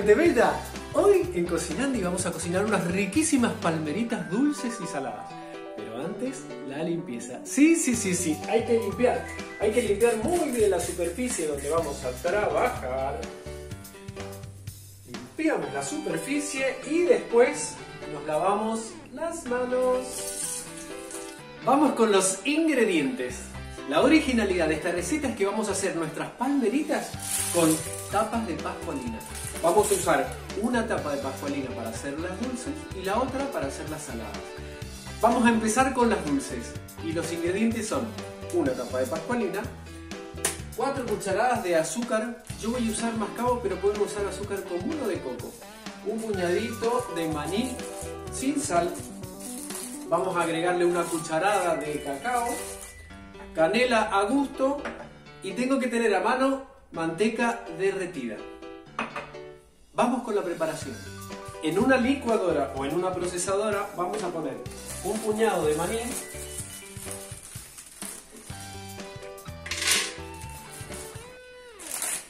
gente bella. Hoy en Cocinandi vamos a cocinar unas riquísimas palmeritas dulces y saladas. Pero antes, la limpieza. Sí, hay que limpiar. Hay que limpiar muy bien la superficie donde vamos a trabajar. Limpiamos la superficie y después nos lavamos las manos. Vamos con los ingredientes. La originalidad de esta receta es que vamos a hacer nuestras palmeritas con tapas de pascualina. Vamos a usar una tapa de pascualina para hacer las dulces y la otra para hacer las saladas. Vamos a empezar con las dulces y los ingredientes son una tapa de pascualina, 4 cucharadas de azúcar, yo voy a usar mascabo pero podemos usar azúcar común o de coco, un puñadito de maní sin sal, vamos a agregarle una cucharada de cacao, canela a gusto y tengo que tener a mano manteca derretida. Vamos con la preparación. En una licuadora o en una procesadora vamos a poner un puñado de maní,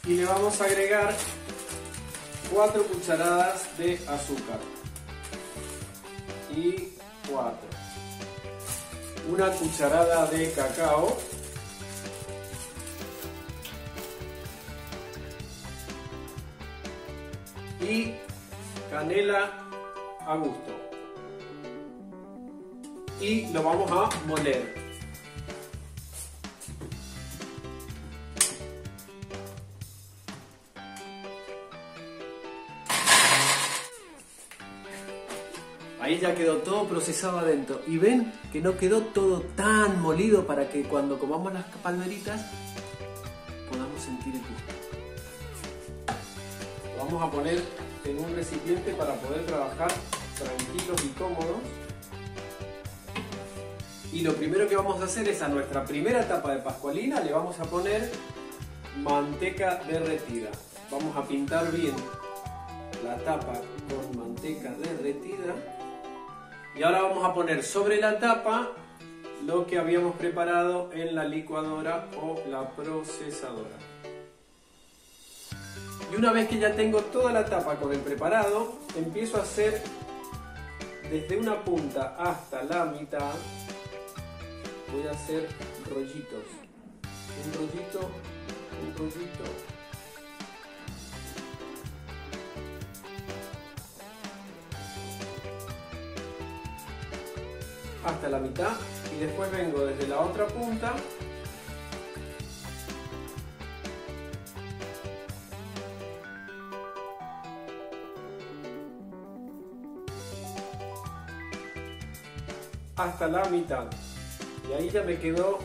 y le vamos a agregar 4 cucharadas de azúcar y 4, una cucharada de cacao, y canela a gusto, y lo vamos a moler. Ahí ya quedó todo procesado adentro y ven que no quedó todo tan molido para que cuando comamos las palmeritas podamos sentir el gusto. Lo vamos a poner en un recipiente para poder trabajar tranquilos y cómodos. Y lo primero que vamos a hacer es a nuestra primera tapa de pascualina le vamos a poner manteca derretida. Vamos a pintar bien la tapa con manteca derretida. Y ahora vamos a poner sobre la tapa lo que habíamos preparado en la licuadora o la procesadora. Y una vez que ya tengo toda la tapa con el preparado, empiezo a hacer desde una punta hasta la mitad. Voy a hacer rollitos. Un rollito, un rollito. Hasta la mitad y después vengo desde la otra punta hasta la mitad y ahí ya me quedó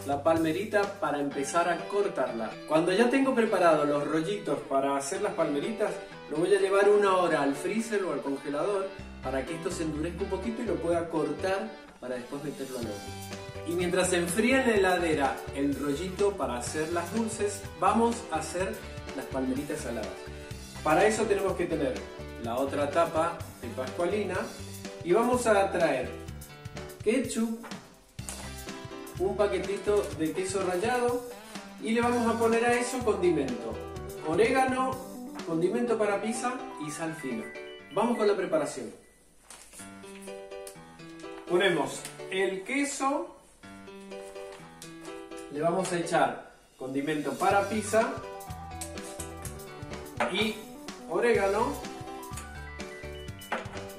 la palmerita para empezar a cortarla. Cuando ya tengo preparados los rollitos para hacer las palmeritas, lo voy a llevar 1 hora al freezer o al congelador para que esto se endurezca un poquito y lo pueda cortar para después meterlo al horno. Y mientras se enfría en la heladera el rollito para hacer las dulces, vamos a hacer las palmeritas saladas. Para eso tenemos que tener la otra tapa de pascualina y vamos a traer ketchup, un paquetito de queso rallado y le vamos a poner a eso condimento, orégano, condimento para pizza y sal fina. Vamos con la preparación. Ponemos el queso, le vamos a echar condimento para pizza y orégano,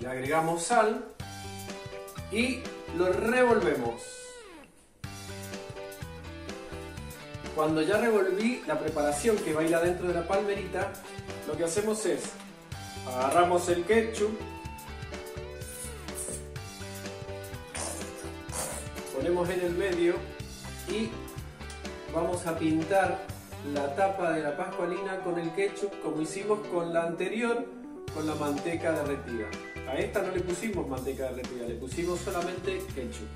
le agregamos sal y lo revolvemos. Cuando ya revolví la preparación que va a ir adentro de la palmerita, lo que hacemos es agarramos el ketchup, ponemos en el medio y vamos a pintar la tapa de la pascualina con el ketchup como hicimos con la anterior, con la manteca derretida. A esta no le pusimos manteca derretida, le pusimos solamente ketchup.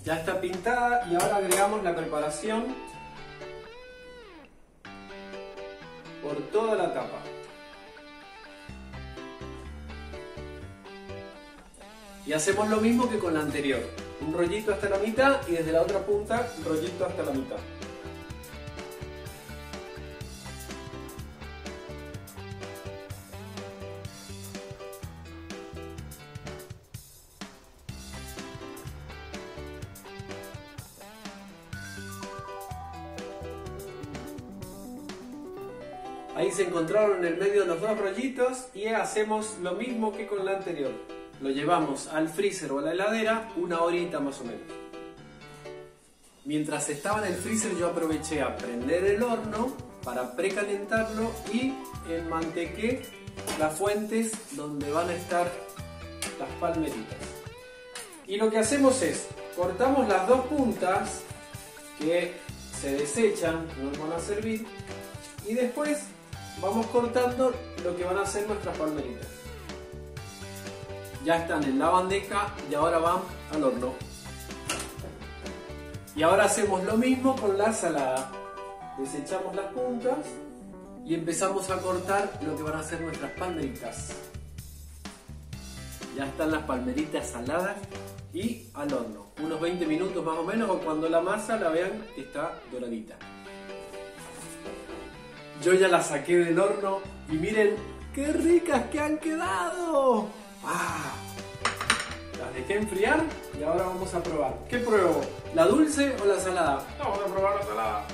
Ya está pintada y ahora agregamos la preparación por toda la tapa. Y hacemos lo mismo que con la anterior. Un rollito hasta la mitad y desde la otra punta, rollito hasta la mitad. Ahí se encontraron en el medio los dos rollitos y hacemos lo mismo que con la anterior. Lo llevamos al freezer o a la heladera 1 horita más o menos. Mientras estaba en el freezer yo aproveché a prender el horno para precalentarlo y enmantequé las fuentes donde van a estar las palmeritas. Y lo que hacemos es, cortamos las dos puntas que se desechan, nos van a servir, y después vamos cortando lo que van a ser nuestras palmeritas. Ya están en la bandeja y ahora van al horno. Y ahora hacemos lo mismo con la salada. Desechamos las puntas y empezamos a cortar lo que van a ser nuestras palmeritas. Ya están las palmeritas saladas y al horno. Unos 20 minutos más o menos, o cuando la masa la vean que está doradita. Yo ya las saqué del horno y miren qué ricas que han quedado. ¡Ah! Las dejé enfriar y ahora vamos a probar. ¿Qué pruebo? ¿La dulce o la salada? Vamos a probar la salada.